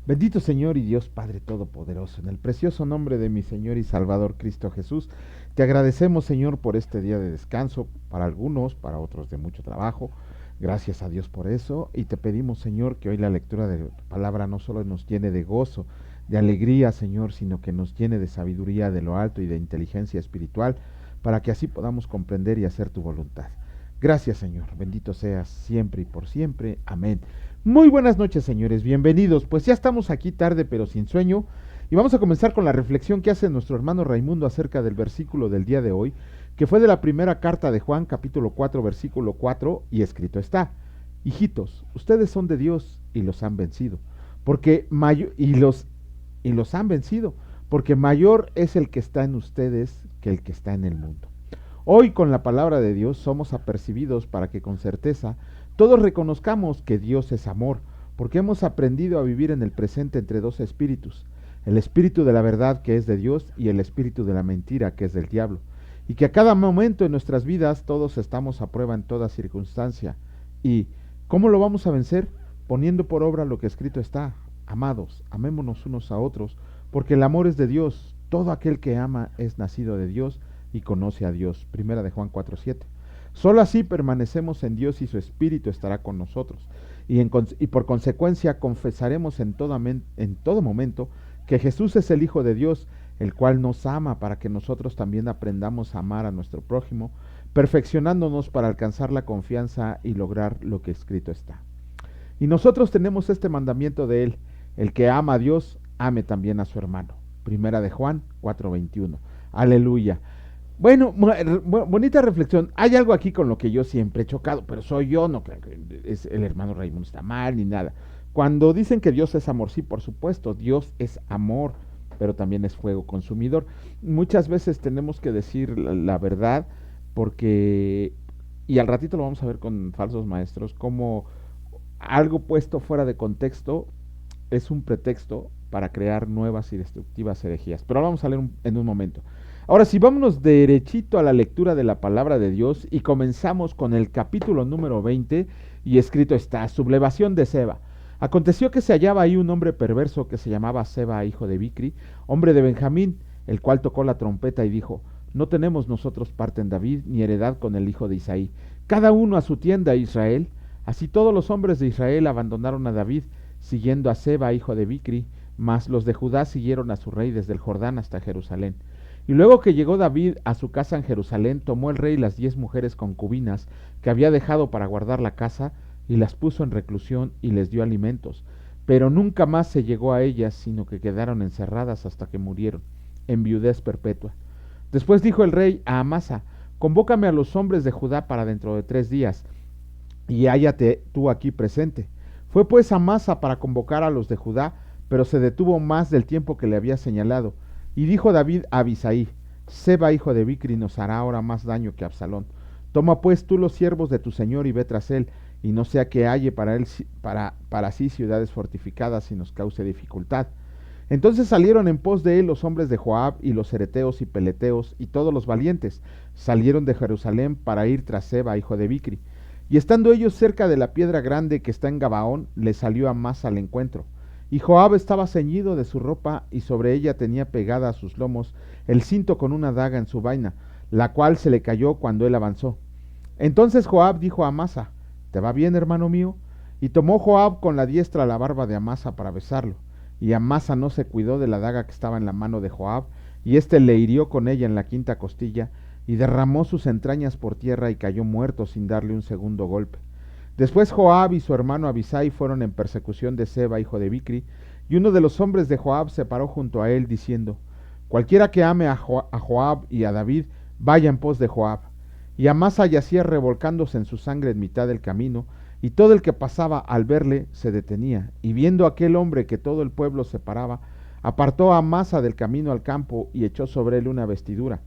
Bendito Señor y Dios Padre Todopoderoso, en el precioso nombre de mi Señor y Salvador Cristo Jesús, te agradecemos, Señor, por este día de descanso, para algunos, para otros de mucho trabajo. Gracias a Dios por eso, y te pedimos, Señor, que hoy la lectura de tu palabra no solo nos llene de gozo, de alegría, Señor, sino que nos llene de sabiduría de lo alto y de inteligencia espiritual, para que así podamos comprender y hacer tu voluntad. Gracias, Señor. Bendito seas siempre y por siempre. Amén. Muy buenas noches, señores. Bienvenidos. Pues ya estamos aquí tarde, pero sin sueño. Y vamos a comenzar con la reflexión que hace nuestro hermano Raimundo acerca del versículo del día de hoy, que fue de la primera carta de Juan, capítulo 4, versículo 4, y escrito está: Hijitos, ustedes son de Dios y los han vencido, porque y los han vencido, porque mayor es el que está en ustedes que el que está en el mundo. Hoy con la palabra de Dios somos apercibidos para que con certeza todos reconozcamos que Dios es amor, porque hemos aprendido a vivir en el presente entre dos espíritus, el espíritu de la verdad que es de Dios y el espíritu de la mentira que es del diablo, y que a cada momento en nuestras vidas todos estamos a prueba en toda circunstancia. ¿Y cómo lo vamos a vencer? Poniendo por obra lo que escrito está: amados, amémonos unos a otros, porque el amor es de Dios. Todo aquel que ama es nacido de Dios y conoce a Dios. Primera de Juan 4:7. Solo así permanecemos en Dios y su Espíritu estará con nosotros. Y por consecuencia confesaremos en todo momento que Jesús es el Hijo de Dios, el cual nos ama para que nosotros también aprendamos a amar a nuestro prójimo, perfeccionándonos para alcanzar la confianza y lograr lo que escrito está. Y nosotros tenemos este mandamiento de Él: el que ama a Dios, ame también a su hermano. Primera de Juan 4:21. Aleluya. Bueno, bonita reflexión. Hay algo aquí con lo que yo siempre he chocado, pero soy yo, no creo que es el hermano Raimundo está mal ni nada. Cuando dicen que Dios es amor, sí, por supuesto, Dios es amor, pero también es fuego consumidor. Muchas veces tenemos que decir la verdad porque, y al ratito lo vamos a ver con falsos maestros, como algo puesto fuera de contexto es un pretexto para crear nuevas y destructivas herejías. Pero lo vamos a leer en un momento. Ahora sí, vámonos derechito a la lectura de la palabra de Dios y comenzamos con el capítulo número 20 y escrito está: sublevación de Seba. Aconteció que se hallaba ahí un hombre perverso que se llamaba Seba, hijo de Bicri, hombre de Benjamín, el cual tocó la trompeta y dijo: no tenemos nosotros parte en David, ni heredad con el hijo de Isaí, cada uno a su tienda, Israel. Así todos los hombres de Israel abandonaron a David, siguiendo a Seba, hijo de Bicri, mas los de Judá siguieron a su rey desde el Jordán hasta Jerusalén. Y luego que llegó David a su casa en Jerusalén, tomó el rey las 10 mujeres concubinas que había dejado para guardar la casa, y las puso en reclusión y les dio alimentos. Pero nunca más se llegó a ellas, sino que quedaron encerradas hasta que murieron, en viudez perpetua. Después dijo el rey a Amasa: convócame a los hombres de Judá para dentro de 3 días, y hállate tú aquí presente. Fue pues Amasa para convocar a los de Judá, pero se detuvo más del tiempo que le había señalado. Y dijo David a Abisai: Seba, hijo de Bicri, nos hará ahora más daño que Absalón. Toma pues tú los siervos de tu señor y ve tras él, y no sea que halle para él para sí ciudades fortificadas y nos cause dificultad. Entonces salieron en pos de él los hombres de Joab y los cereteos y peleteos y todos los valientes. Salieron de Jerusalén para ir tras Seba, hijo de Bicri. Y estando ellos cerca de la piedra grande que está en Gabaón, le salió Amasa al encuentro. Y Joab estaba ceñido de su ropa, y sobre ella tenía pegada a sus lomos el cinto con una daga en su vaina, la cual se le cayó cuando él avanzó. Entonces Joab dijo a Amasa: ¿te va bien, hermano mío? Y tomó Joab con la diestra la barba de Amasa para besarlo. Y Amasa no se cuidó de la daga que estaba en la mano de Joab, y éste le hirió con ella en la quinta costilla, y derramó sus entrañas por tierra y cayó muerto sin darle un segundo golpe. Después Joab y su hermano Abisai fueron en persecución de Seba, hijo de Bicri, y uno de los hombres de Joab se paró junto a él, diciendo: cualquiera que ame a Joab y a David, vaya en pos de Joab. Y Amasa yacía revolcándose en su sangre en mitad del camino, y todo el que pasaba al verle se detenía, y viendo aquel hombre que todo el pueblo se paraba, apartó a Amasa del camino al campo y echó sobre él una vestidura.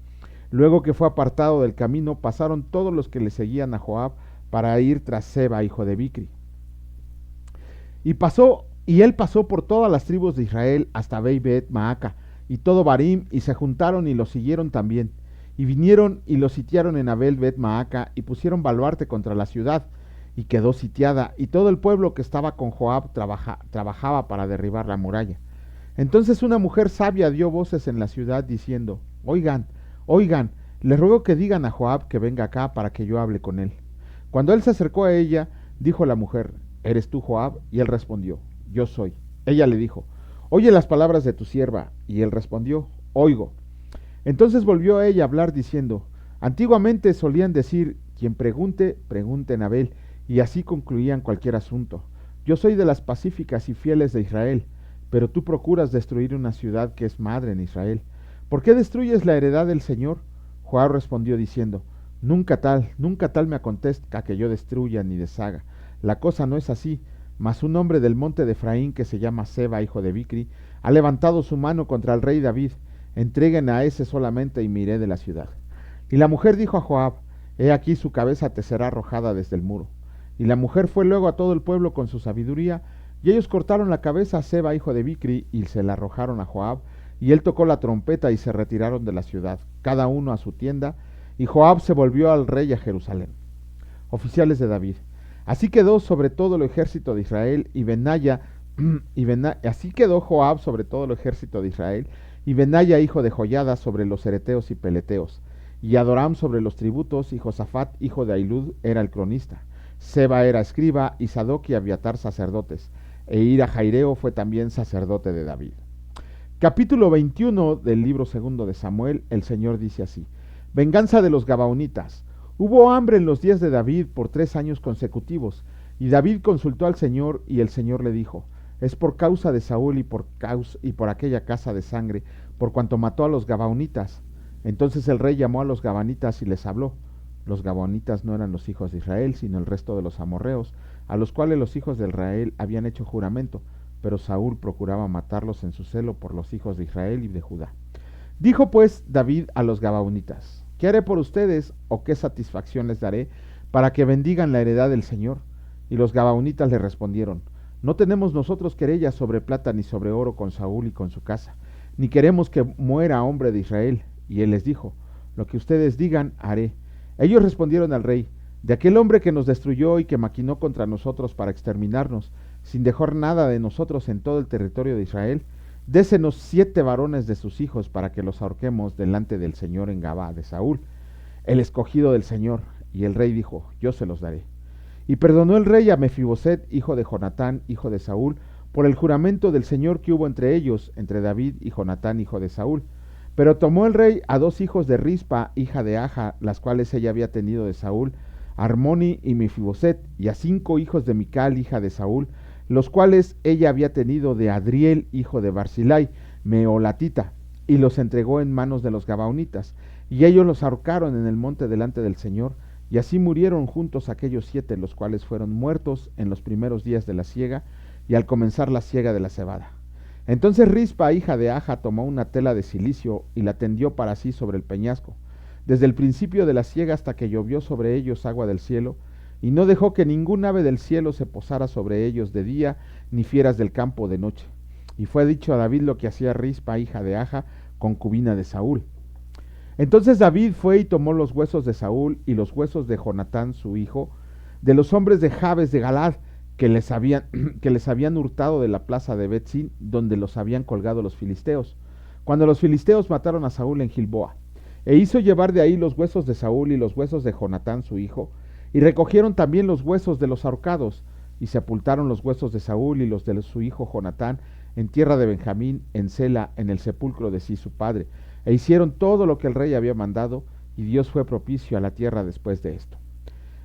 Luego que fue apartado del camino, pasaron todos los que le seguían a Joab para ir tras Seba, hijo de Bicri. Y él pasó por todas las tribus de Israel hasta Beibet Maaca y todo Barim, y se juntaron y lo siguieron también. Y vinieron y lo sitiaron en Abel Bet Maaca y pusieron baluarte contra la ciudad. y quedó sitiada, y todo el pueblo que estaba con Joab trabajaba para derribar la muralla. Entonces una mujer sabia dio voces en la ciudad diciendo, oigan, oigan, les ruego que digan a Joab que venga acá para que yo hable con él. Cuando él se acercó a ella, dijo la mujer, ¿eres tú Joab? Y él respondió, yo soy. Ella le dijo, oye las palabras de tu sierva. Y él respondió, oigo. Entonces volvió a ella a hablar diciendo, antiguamente solían decir, quien pregunte, pregunte en Abel, y así concluían cualquier asunto. Yo soy de las pacíficas y fieles de Israel, pero tú procuras destruir una ciudad que es madre en Israel. ¿Por qué destruyes la heredad del Señor? Joab respondió diciendo, nunca tal me acontezca que yo destruya ni deshaga. La cosa no es así, mas un hombre del monte de Efraín que se llama Seba, hijo de Bicri, ha levantado su mano contra el rey David. Entreguen a ese solamente y me iré de la ciudad. Y la mujer dijo a Joab, he aquí su cabeza te será arrojada desde el muro. Y la mujer fue luego a todo el pueblo con su sabiduría, y ellos cortaron la cabeza a Seba, hijo de Bicri, y se la arrojaron a Joab, y él tocó la trompeta y se retiraron de la ciudad, cada uno a su tienda, y Joab se volvió al rey a Jerusalén. Oficiales de David. Así quedó sobre todo el ejército de Israel, así quedó Joab sobre todo el ejército de Israel, y Benaya, hijo de Joiada, sobre los hereteos y peleteos, y Adoram sobre los tributos, y Josafat, hijo de Ahilud, era el cronista. Seba era escriba, y Sadoc y Abiatar sacerdotes, e Ira Jaireo fue también sacerdote de David. Capítulo 21 del libro segundo de Samuel, el Señor dice así, venganza de los Gabaonitas. Hubo hambre en los días de David por 3 años consecutivos, y David consultó al Señor, y el Señor le dijo, es por causa de Saúl y por aquella casa de sangre, por cuanto mató a los Gabaonitas. Entonces el rey llamó a los Gabaonitas y les habló. Los Gabaonitas no eran los hijos de Israel, sino el resto de los amorreos, a los cuales los hijos de Israel habían hecho juramento, pero Saúl procuraba matarlos en su celo por los hijos de Israel y de Judá. Dijo pues David a los Gabaonitas, ¿qué haré por ustedes o qué satisfacción les daré para que bendigan la heredad del Señor? Y los Gabaonitas le respondieron, no tenemos nosotros querellas sobre plata ni sobre oro con Saúl y con su casa, ni queremos que muera hombre de Israel. Y él les dijo, lo que ustedes digan haré. Ellos respondieron al rey, de aquel hombre que nos destruyó y que maquinó contra nosotros para exterminarnos, sin dejar nada de nosotros en todo el territorio de Israel, désenos 7 varones de sus hijos para que los ahorquemos delante del Señor en Gabá de Saúl, el escogido del Señor. Y el rey dijo, yo se los daré. Y perdonó el rey a Mefiboset, hijo de Jonatán, hijo de Saúl, por el juramento del Señor que hubo entre ellos, entre David y Jonatán, hijo de Saúl. Pero tomó el rey a 2 hijos de Rispa, hija de Aja, las cuales ella había tenido de Saúl, Armoni y Mefiboset, y a 5 hijos de Mical, hija de Saúl, los cuales ella había tenido de Adriel, hijo de Barzilai, meolatita, y los entregó en manos de los Gabaonitas, y ellos los ahorcaron en el monte delante del Señor, y así murieron juntos aquellos 7, los cuales fueron muertos en los primeros días de la siega, y al comenzar la siega de la cebada. Entonces Rispa, hija de Aja, tomó una tela de cilicio y la tendió para sí sobre el peñasco, desde el principio de la siega hasta que llovió sobre ellos agua del cielo, y no dejó que ningún ave del cielo se posara sobre ellos de día, ni fieras del campo de noche. Y fue dicho a David lo que hacía Rispa, hija de Aja, concubina de Saúl. Entonces David fue y tomó los huesos de Saúl y los huesos de Jonatán su hijo, de los hombres de Jabes de Galad, que les habían hurtado de la plaza de Bet-sin, donde los habían colgado los filisteos, cuando los filisteos mataron a Saúl en Gilboa. E hizo llevar de ahí los huesos de Saúl y los huesos de Jonatán su hijo, y recogieron también los huesos de los ahorcados, y sepultaron los huesos de Saúl y los de su hijo Jonatán en tierra de Benjamín, en Sela, en el sepulcro de sí su padre, e hicieron todo lo que el rey había mandado, y Dios fue propicio a la tierra después de esto.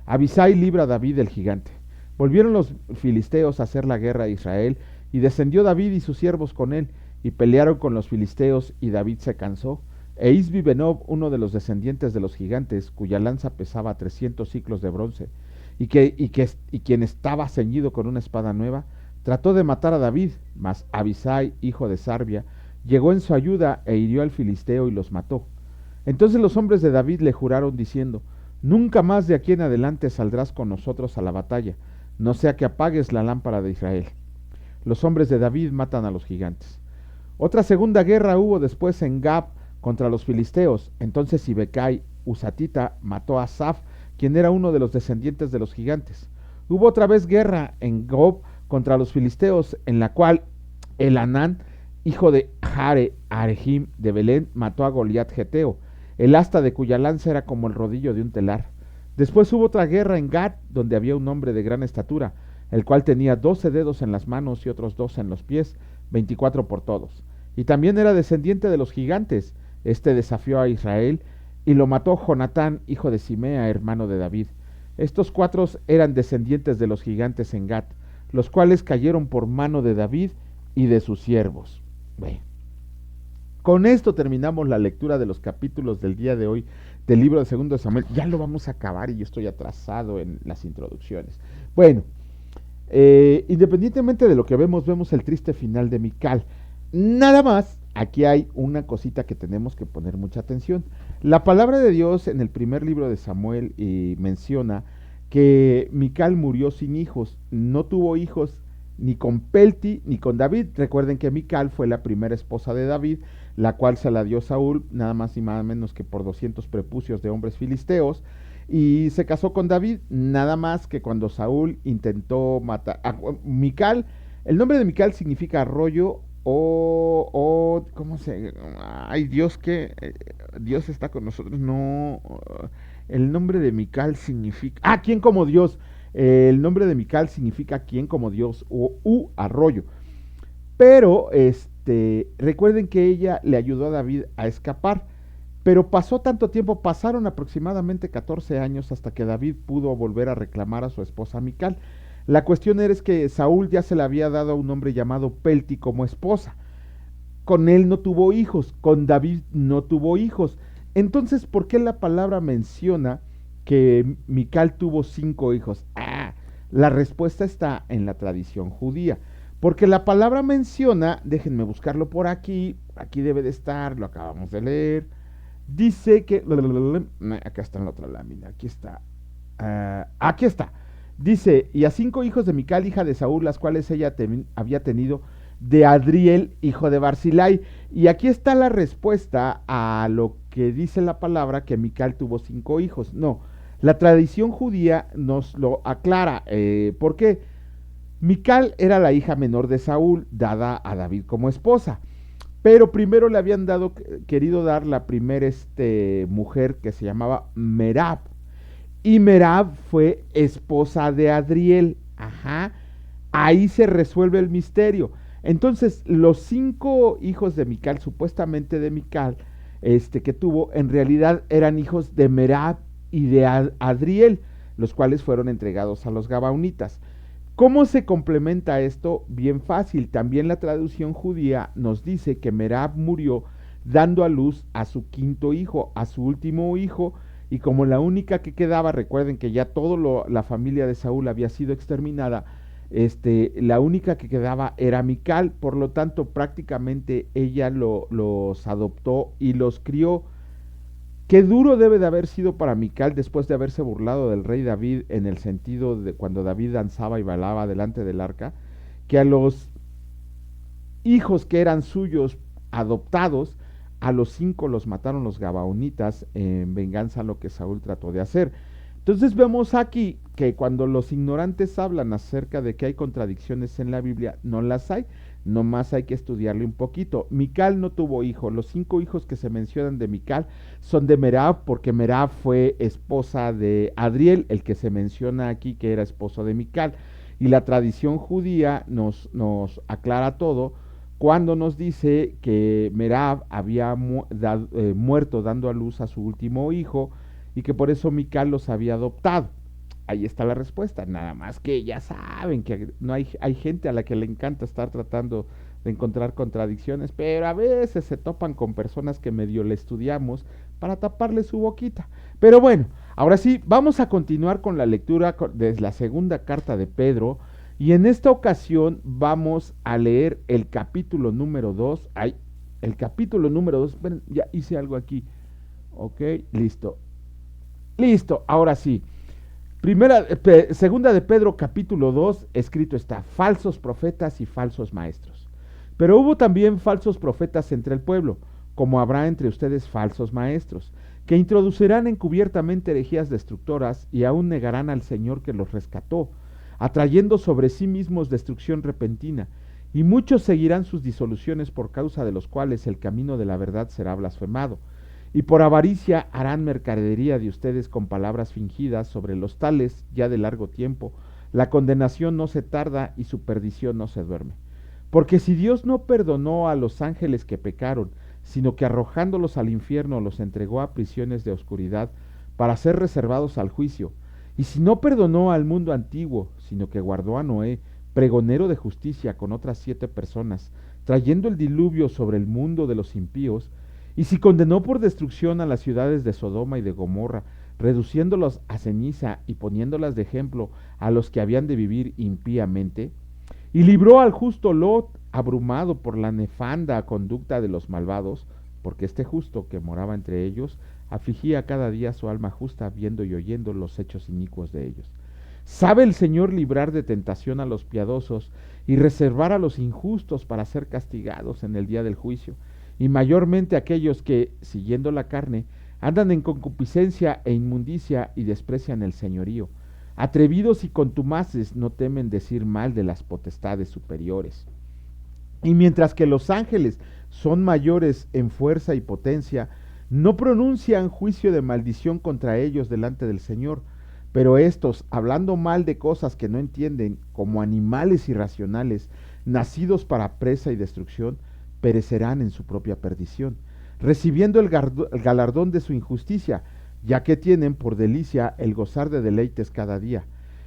Abisai libra a David el gigante. Volvieron los filisteos a hacer la guerra a Israel, y descendió David y sus siervos con él, y pelearon con los filisteos, y David se cansó. E Isbi-Benob, uno de los descendientes de los gigantes, cuya lanza pesaba 300 siclos de bronce, y quien estaba ceñido con una espada nueva, trató de matar a David, mas Abisai, hijo de Sarbia, llegó en su ayuda e hirió al filisteo y los mató. Entonces los hombres de David le juraron diciendo, nunca más de aquí en adelante saldrás con nosotros a la batalla, no sea que apagues la lámpara de Israel. Los hombres de David matan a los gigantes. Otra segunda guerra hubo después en Gab contra los filisteos. Entonces Sibecai, Usatita, mató a Asaf, quien era uno de los descendientes de los gigantes. Hubo otra vez guerra en Gob contra los filisteos, en la cual Elanán, hijo de Jare Arejim de Belén, mató a Goliat Geteo, el asta de cuya lanza era como el rodillo de un telar. Después hubo otra guerra en Gat, donde había un hombre de gran estatura, el cual tenía 12 dedos en las manos y otros 12 en los pies, 24 por todos. Y también era descendiente de los gigantes. Este desafió a Israel y lo mató Jonatán, hijo de Simea, hermano de David. Estos cuatro eran descendientes de los gigantes en Gat, los cuales cayeron por mano de David y de sus siervos. Bueno, con esto terminamos la lectura de los capítulos del día de hoy del libro de 2 de Samuel. Ya lo vamos a acabar y yo estoy atrasado en las introducciones. Bueno, independientemente de lo que vemos el triste final de Mical. Nada más, aquí hay una cosita que tenemos que poner mucha atención. La palabra de Dios en el primer libro de Samuel menciona que Mical murió sin hijos, no tuvo hijos ni con Pelti ni con David. Recuerden que Mical fue la primera esposa de David, la cual se la dio Saúl, nada más y nada menos que por 200 prepucios de hombres filisteos, y se casó con David, nada más que cuando Saúl intentó matar a Mical. El nombre de Mical significa arroyo ¿cómo se? Ay, Dios, que Dios está con nosotros. No, el nombre de Mical significa, ¿quién como Dios? El nombre de Mical significa quién como Dios o arroyo. Pero recuerden que ella le ayudó a David a escapar. Pero pasó tanto tiempo, pasaron aproximadamente 14 años hasta que David pudo volver a reclamar a su esposa Mical. La cuestión es que Saúl ya se le había dado a un hombre llamado Pelti como esposa. Con él no tuvo hijos, con David no tuvo hijos. Entonces, ¿por qué la palabra menciona que Mical tuvo 5 hijos? La respuesta está en la tradición judía. Porque la palabra menciona, déjenme buscarlo por aquí debe de estar, lo acabamos de leer. Dice que, acá está en la otra lámina, aquí está. Aquí está. Dice, y a 5 hijos de Mical, hija de Saúl, las cuales ella había tenido de Adriel, hijo de Barzilai. Y aquí está la respuesta a lo que dice la palabra, que Mical tuvo 5 hijos. No, la tradición judía nos lo aclara. ¿Por qué? Mical era la hija menor de Saúl, dada a David como esposa. Pero primero le habían querido dar la primera mujer que se llamaba Merab. Y Merab fue esposa de Adriel. Ahí se resuelve el misterio. Entonces, los 5 hijos de Mical, supuestamente de Mical, que tuvo, en realidad eran hijos de Merab y de Adriel, los cuales fueron entregados a los gabaonitas. ¿Cómo se complementa esto? Bien fácil. También la traducción judía nos dice que Merab murió dando a luz a su 5.º hijo, a su último hijo, y como la única que quedaba, recuerden que ya toda la familia de Saúl había sido exterminada, la única que quedaba era Mical. Por lo tanto, prácticamente ella los adoptó y los crió. Qué duro debe de haber sido para Mical después de haberse burlado del rey David, en el sentido de cuando David danzaba y bailaba delante del arca, que a los hijos que eran suyos adoptados, a los 5 los mataron los gabaonitas en venganza a lo que Saúl trató de hacer. Entonces vemos aquí que cuando los ignorantes hablan acerca de que hay contradicciones en la Biblia, no las hay, nomás hay que estudiarle un poquito. Mical no tuvo hijo. Los 5 hijos que se mencionan de Mical son de Merab, porque Merab fue esposa de Adriel, el que se menciona aquí que era esposo de Mical. Y la tradición judía nos aclara todo cuando nos dice que Merab había muerto dando a luz a su último hijo, y que por eso Mical los había adoptado. Ahí está la respuesta, nada más que ya saben que no hay gente a la que le encanta estar tratando de encontrar contradicciones, pero a veces se topan con personas que medio le estudiamos para taparle su boquita. Pero bueno, ahora sí, vamos a continuar con la lectura de la segunda carta de Pedro, y en esta ocasión vamos a leer el capítulo número 2. El capítulo número 2, ya hice algo aquí. Ok, listo, ahora sí. Segunda de Pedro capítulo 2, escrito está: falsos profetas y falsos maestros. Pero hubo también falsos profetas entre el pueblo, como habrá entre ustedes falsos maestros, que introducirán encubiertamente herejías destructoras y aún negarán al Señor que los rescató, atrayendo sobre sí mismos destrucción repentina, y muchos seguirán sus disoluciones por causa de los cuales el camino de la verdad será blasfemado, y por avaricia harán mercadería de ustedes con palabras fingidas, sobre los tales ya de largo tiempo la condenación no se tarda y su perdición no se duerme. Porque si Dios no perdonó a los ángeles que pecaron, sino que arrojándolos al infierno los entregó a prisiones de oscuridad para ser reservados al juicio, y si no perdonó al mundo antiguo, sino que guardó a Noé, pregonero de justicia, con otras 7 personas, trayendo el diluvio sobre el mundo de los impíos, y si condenó por destrucción a las ciudades de Sodoma y de Gomorra, reduciéndolas a ceniza y poniéndolas de ejemplo a los que habían de vivir impíamente, y libró al justo Lot, abrumado por la nefanda conducta de los malvados, porque este justo que moraba entre ellos afligía cada día su alma justa, viendo y oyendo los hechos inicuos de ellos. Sabe el Señor librar de tentación a los piadosos y reservar a los injustos para ser castigados en el día del juicio, y mayormente aquellos que, siguiendo la carne, andan en concupiscencia e inmundicia y desprecian el señorío. Atrevidos y contumaces no temen decir mal de las potestades superiores. Y mientras que los ángeles son mayores en fuerza y potencia, no pronuncian juicio de maldición contra ellos delante del Señor, pero estos, hablando mal de cosas que no entienden, como animales irracionales, nacidos para presa y destrucción, perecerán en su propia perdición, recibiendo el galardón de su injusticia, ya que tienen por delicia el gozar de deleites cada día.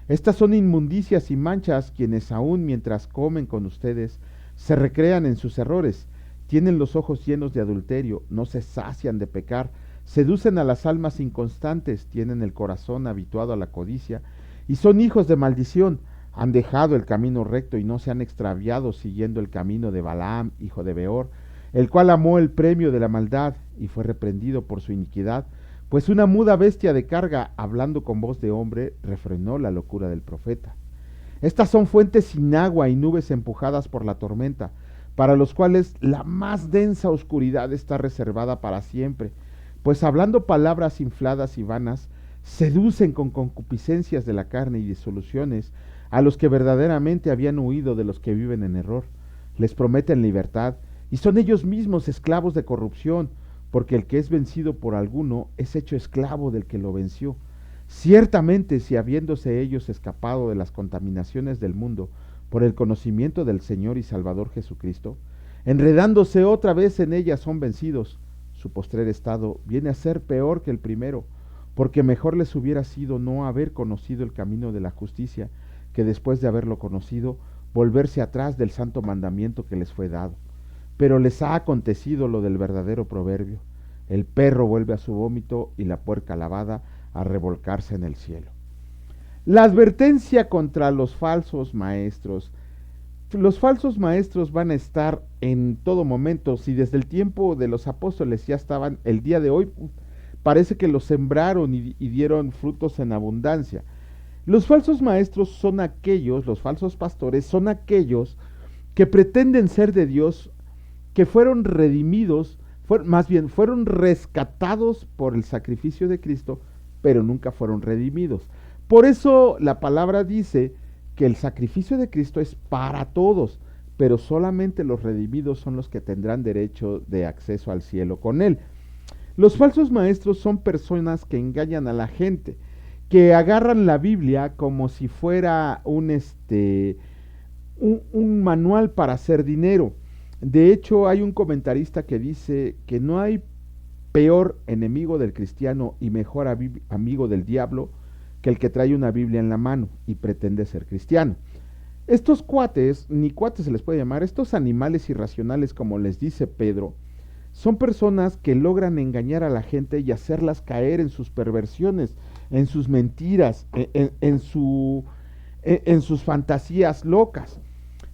Estas son inmundicias y manchas, quienes aún mientras comen con ustedes se recrean en sus errores, tienen los ojos llenos de adulterio, no se sacian de pecar, seducen a las almas inconstantes, tienen el corazón habituado a la codicia, y son hijos de maldición, han dejado el camino recto y no se han extraviado siguiendo el camino de Balaam, hijo de Beor, el cual amó el premio de la maldad y fue reprendido por su iniquidad, pues una muda bestia de carga, hablando con voz de hombre, refrenó la locura del profeta. Estas son fuentes sin agua y nubes empujadas por la tormenta, para los cuales la más densa oscuridad está reservada para siempre, pues hablando palabras infladas y vanas, seducen con concupiscencias de la carne y disoluciones a los que verdaderamente habían huido de los que viven en error. Les prometen libertad, y son ellos mismos esclavos de corrupción, porque el que es vencido por alguno es hecho esclavo del que lo venció. Ciertamente, si habiéndose ellos escapado de las contaminaciones del mundo por el conocimiento del Señor y Salvador Jesucristo, enredándose otra vez en ellas son vencidos, su postrer estado viene a ser peor que el primero, porque mejor les hubiera sido no haber conocido el camino de la justicia, que después de haberlo conocido, volverse atrás del santo mandamiento que les fue dado. Pero les ha acontecido lo del verdadero proverbio: el perro vuelve a su vómito y la puerca lavada a revolcarse en el cielo. La advertencia contra los falsos maestros. Los falsos maestros van a estar en todo momento. Si desde el tiempo de los apóstoles ya estaban, el día de hoy parece que los sembraron y dieron frutos en abundancia. Los falsos maestros son aquellos, los falsos pastores son aquellos que pretenden ser de Dios, que fueron redimidos, más bien fueron rescatados por el sacrificio de Cristo, pero nunca fueron redimidos. Por eso la palabra dice que el sacrificio de Cristo es para todos, pero solamente los redimidos son los que tendrán derecho de acceso al cielo con Él. Los falsos maestros son personas que engañan a la gente, que agarran la Biblia como si fuera un manual para hacer dinero. De hecho, hay un comentarista que dice que no hay peor enemigo del cristiano y mejor amigo del diablo que el que trae una Biblia en la mano y pretende ser cristiano. Estos cuates, ni cuates se les puede llamar, estos animales irracionales, como les dice Pedro, son personas que logran engañar a la gente y hacerlas caer en sus perversiones, en sus mentiras, en sus fantasías locas.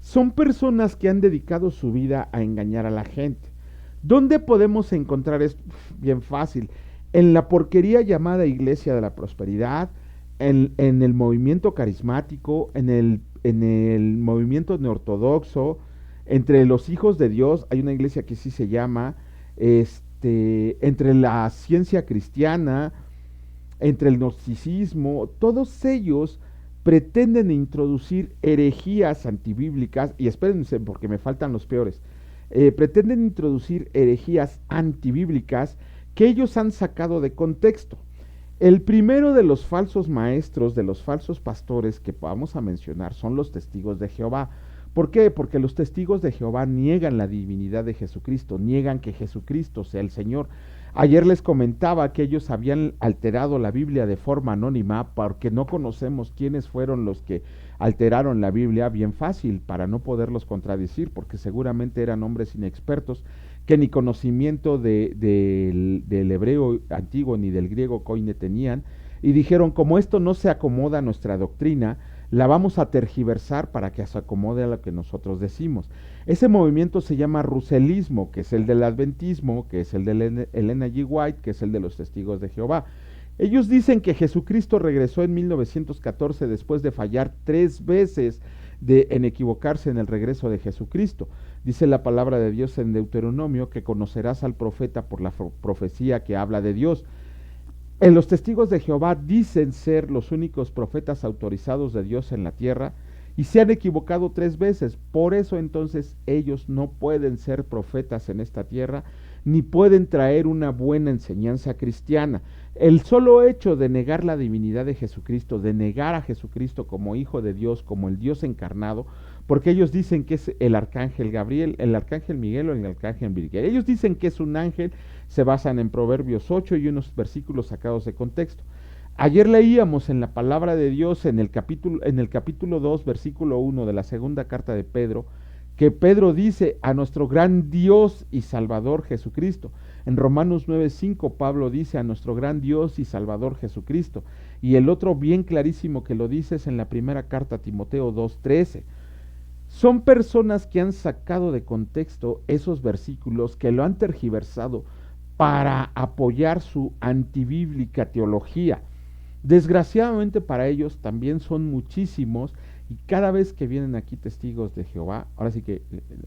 Son personas que han dedicado su vida a engañar a la gente. ¿Dónde podemos encontrar esto? Bien fácil. En la porquería llamada Iglesia de la Prosperidad, en el movimiento carismático, en el movimiento neortodoxo, entre los hijos de Dios, hay una iglesia que sí se llama, entre la ciencia cristiana, entre el gnosticismo, todos ellos pretenden introducir herejías antibíblicas, y espérense porque me faltan los peores, pretenden introducir herejías antibíblicas que ellos han sacado de contexto. El primero de los falsos maestros, de los falsos pastores que vamos a mencionar son los testigos de Jehová. ¿Por qué? Porque los testigos de Jehová niegan la divinidad de Jesucristo, niegan que Jesucristo sea el Señor. Ayer les comentaba que ellos habían alterado la Biblia de forma anónima porque no conocemos quiénes fueron los que alteraron la Biblia. Bien fácil, para no poderlos contradecir, porque seguramente eran hombres inexpertos que ni conocimiento del hebreo antiguo ni del griego koine tenían, y dijeron, como esto no se acomoda a nuestra doctrina, la vamos a tergiversar para que se acomode a lo que nosotros decimos. Ese movimiento se llama russellismo, que es el del adventismo, que es el de Elena G. White, que es el de los testigos de Jehová. Ellos dicen que Jesucristo regresó en 1914 después de fallar 3 veces en equivocarse en el regreso de Jesucristo. Dice la palabra de Dios en Deuteronomio que conocerás al profeta por la profecía que habla de Dios. Los testigos de Jehová dicen ser los únicos profetas autorizados de Dios en la tierra y se han equivocado 3 veces. Por eso entonces ellos no pueden ser profetas en esta tierra ni pueden traer una buena enseñanza cristiana. El solo hecho de negar la divinidad de Jesucristo, de negar a Jesucristo como Hijo de Dios, como el Dios encarnado, porque ellos dicen que es el arcángel Gabriel, el arcángel Miguel o el arcángel Miguel. Ellos dicen que es un ángel, se basan en Proverbios 8 y unos versículos sacados de contexto. Ayer leíamos en la palabra de Dios en el capítulo 2, versículo 1 de la segunda carta de Pedro, que Pedro dice a nuestro gran Dios y Salvador Jesucristo. En Romanos 9:5 Pablo dice a nuestro gran Dios y Salvador Jesucristo. Y el otro bien clarísimo que lo dice es en la primera carta a Timoteo 2:13. Son personas que han sacado de contexto esos versículos, que lo han tergiversado para apoyar su antibíblica teología. Desgraciadamente para ellos también son muchísimos, y cada vez que vienen aquí testigos de Jehová, ahora sí que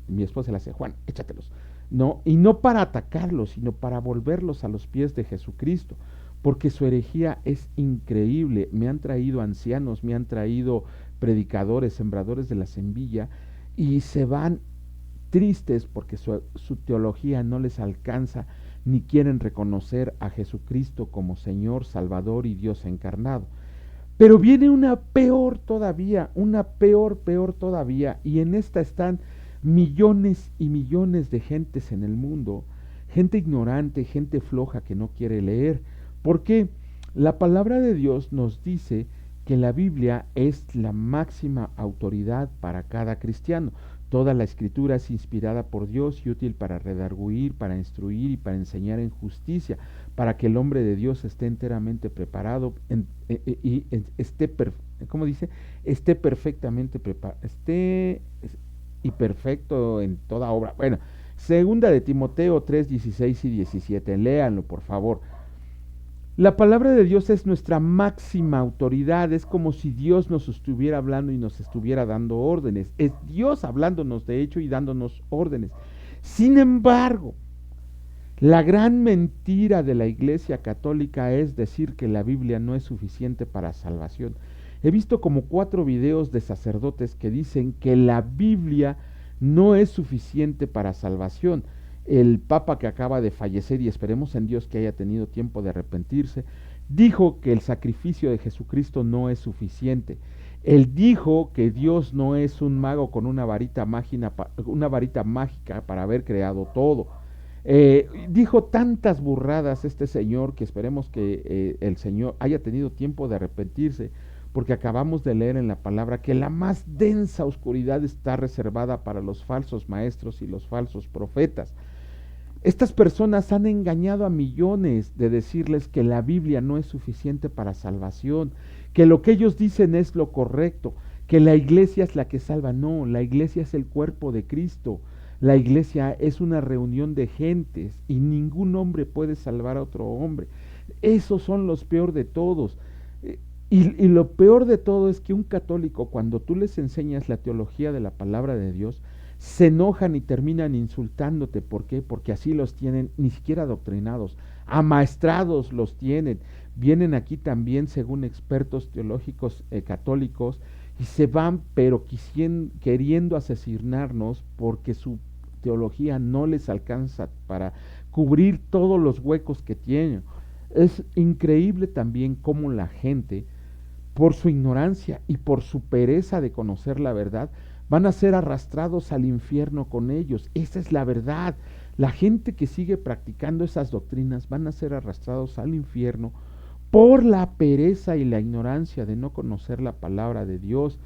mi esposa le hace, Juan, échatelos, no, y no para atacarlos, sino para volverlos a los pies de Jesucristo, porque su herejía es increíble. Me han traído ancianos, me han traído predicadores, sembradores de la semilla, y se van tristes porque su teología no les alcanza, ni quieren reconocer a Jesucristo como Señor, Salvador y Dios encarnado. Pero viene una peor todavía, peor todavía, y en esta están millones y millones de gentes en el mundo, gente ignorante, gente floja que no quiere leer, porque la palabra de Dios nos dice que la Biblia es la máxima autoridad para cada cristiano. Toda la escritura es inspirada por Dios y útil para redarguir, para instruir y para enseñar en justicia, para que el hombre de Dios esté enteramente preparado y esté, ¿cómo dice? Esté perfectamente preparado, esté y perfecto en toda obra. Bueno, segunda de Timoteo 3, 16 y 17, léanlo por favor. La palabra de Dios es nuestra máxima autoridad, es como si Dios nos estuviera hablando y nos estuviera dando órdenes. Es Dios hablándonos de hecho y dándonos órdenes. Sin embargo, la gran mentira de la Iglesia Católica es decir que la Biblia no es suficiente para salvación. He visto como 4 videos de sacerdotes que dicen que la Biblia no es suficiente para salvación. El Papa que acaba de fallecer, y esperemos en Dios que haya tenido tiempo de arrepentirse, dijo que el sacrificio de Jesucristo no es suficiente. Él dijo que Dios no es un mago con una varita mágica para haber creado todo. Dijo tantas burradas este señor que esperemos que el Señor haya tenido tiempo de arrepentirse, porque acabamos de leer en la palabra que la más densa oscuridad está reservada para los falsos maestros y los falsos profetas. Estas personas han engañado a millones de decirles que la Biblia no es suficiente para salvación, que lo que ellos dicen es lo correcto, que la iglesia es la que salva. No, la iglesia es el cuerpo de Cristo. La iglesia es una reunión de gentes y ningún hombre puede salvar a otro hombre. Esos son los peor de todos. Y lo peor de todo es que un católico, cuando tú les enseñas la teología de la palabra de Dios, se enojan y terminan insultándote. ¿Por qué? Porque así los tienen, ni siquiera adoctrinados, amaestrados los tienen. Vienen aquí también, según expertos teológicos católicos, y se van, pero queriendo asesinarnos porque su teología no les alcanza para cubrir todos los huecos que tienen. Es increíble también cómo la gente, por su ignorancia y por su pereza de conocer la verdad, van a ser arrastrados al infierno con ellos. Esa es la verdad. La gente que sigue practicando esas doctrinas van a ser arrastrados al infierno por la pereza y la ignorancia de no conocer la palabra de Dios.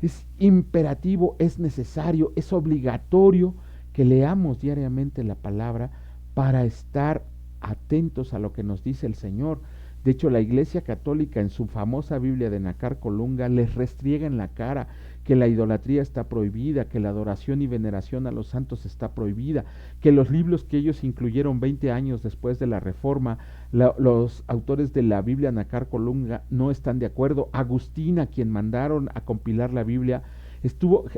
Es imperativo, es necesario, es obligatorio que leamos diariamente la palabra para estar atentos a lo que nos dice el Señor. De hecho, la Iglesia Católica en su famosa Biblia de Nácar Colunga les restriega en la cara que la idolatría está prohibida, que la adoración y veneración a los santos está prohibida, que los libros que ellos incluyeron 20 años después de la Reforma, los autores de la Biblia Nácar Colunga no están de acuerdo. Agustín, a quien mandaron a compilar la Biblia,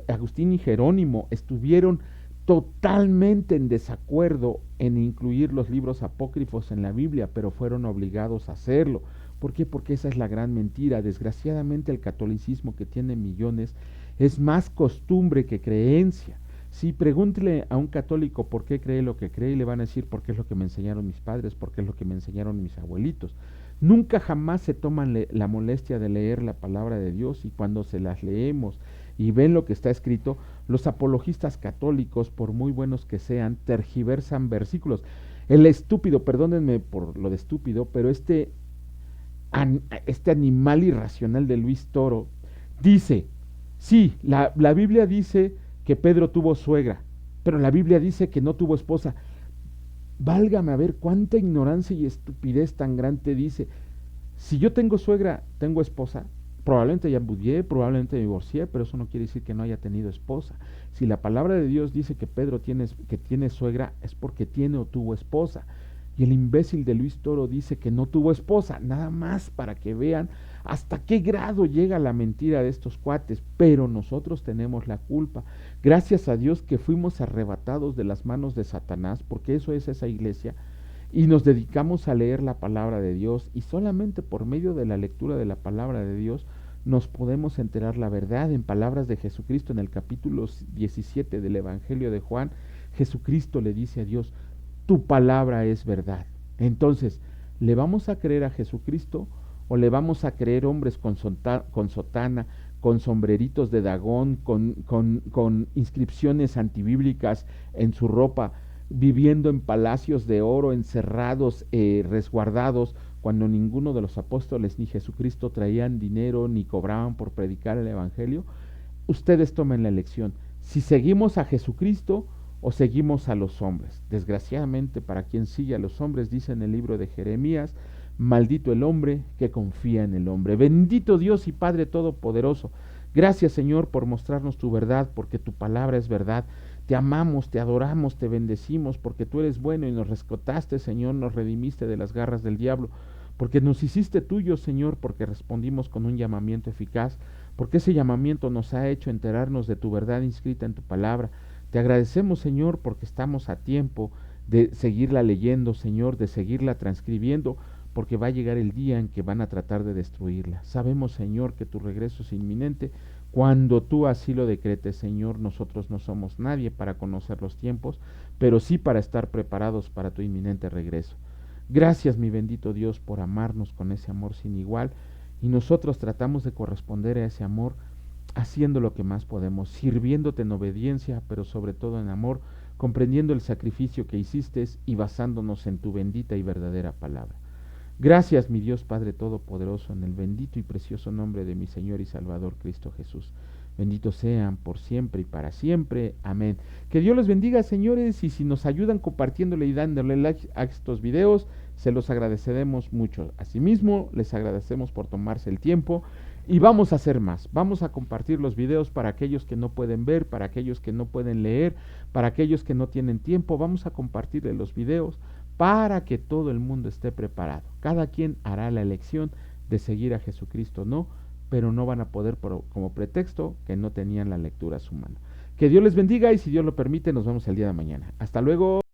Agustín y Jerónimo estuvieron totalmente en desacuerdo en incluir los libros apócrifos en la Biblia, pero fueron obligados a hacerlo. ¿Por qué? Porque esa es la gran mentira. Desgraciadamente el catolicismo, que tiene millones, es más costumbre que creencia. Si pregúntele a un católico por qué cree lo que cree, y le van a decir porque es lo que me enseñaron mis padres, porque es lo que me enseñaron mis abuelitos. Nunca jamás se toman la molestia de leer la palabra de Dios, y cuando se las leemos y ven lo que está escrito, los apologistas católicos, por muy buenos que sean, tergiversan versículos. El estúpido, perdónenme por lo de estúpido, pero este animal irracional de Luis Toro dice, sí, la Biblia dice que Pedro tuvo suegra, pero la Biblia dice que no tuvo esposa. Válgame, a ver, cuánta ignorancia y estupidez tan grande dice. Si yo tengo suegra, tengo esposa, probablemente ya enviudé, probablemente me divorcié, pero eso no quiere decir que no haya tenido esposa. Si la palabra de Dios dice que Pedro que tiene suegra, es porque tiene o tuvo esposa. Y el imbécil de Luis Toro dice que no tuvo esposa, nada más para que vean hasta qué grado llega la mentira de estos cuates. Pero nosotros tenemos la culpa. Gracias a Dios que fuimos arrebatados de las manos de Satanás, porque eso es esa iglesia, y nos dedicamos a leer la palabra de Dios, y solamente por medio de la lectura de la palabra de Dios nos podemos enterar la verdad. En palabras de Jesucristo, en el capítulo 17 del Evangelio de Juan, Jesucristo le dice a Dios, tu palabra es verdad. Entonces, ¿le vamos a creer a Jesucristo o le vamos a creer hombres con sotana, con sombreritos de Dagón, con inscripciones antibíblicas en su ropa, viviendo en palacios de oro, encerrados, resguardados, cuando ninguno de los apóstoles ni Jesucristo traían dinero ni cobraban por predicar el Evangelio? Ustedes tomen la elección, si seguimos a Jesucristo o seguimos a los hombres. Desgraciadamente, para quien sigue a los hombres, dice en el libro de Jeremías, maldito el hombre que confía en el hombre. Bendito Dios y Padre Todopoderoso, gracias Señor por mostrarnos tu verdad, porque tu palabra es verdad. Te amamos, te adoramos, te bendecimos, porque tú eres bueno y nos rescataste, Señor, nos redimiste de las garras del diablo, porque nos hiciste tuyos, Señor, porque respondimos con un llamamiento eficaz, porque ese llamamiento nos ha hecho enterarnos de tu verdad inscrita en tu palabra. Te agradecemos, Señor, porque estamos a tiempo de seguirla leyendo, Señor, de seguirla transcribiendo, porque va a llegar el día en que van a tratar de destruirla. Sabemos, Señor, que tu regreso es inminente. Cuando tú así lo decretes, Señor, nosotros no somos nadie para conocer los tiempos, pero sí para estar preparados para tu inminente regreso. Gracias, mi bendito Dios, por amarnos con ese amor sin igual, y nosotros tratamos de corresponder a ese amor haciendo lo que más podemos, sirviéndote en obediencia, pero sobre todo en amor, comprendiendo el sacrificio que hiciste y basándonos en tu bendita y verdadera palabra. Gracias, mi Dios Padre Todopoderoso, en el bendito y precioso nombre de mi Señor y Salvador Cristo Jesús. Benditos sean por siempre y para siempre. Amén. Que Dios los bendiga, señores, y si nos ayudan compartiéndole y dándole like a estos videos, se los agradeceremos mucho. Asimismo, les agradecemos por tomarse el tiempo. Y vamos a hacer más, vamos a compartir los videos para aquellos que no pueden ver, para aquellos que no pueden leer, para aquellos que no tienen tiempo. Vamos a compartirle los videos para que todo el mundo esté preparado. Cada quien hará la elección de seguir a Jesucristo, no, pero no van a poder como pretexto que no tenían la lectura a su mano. Que Dios les bendiga y si Dios lo permite, nos vemos el día de mañana. Hasta luego.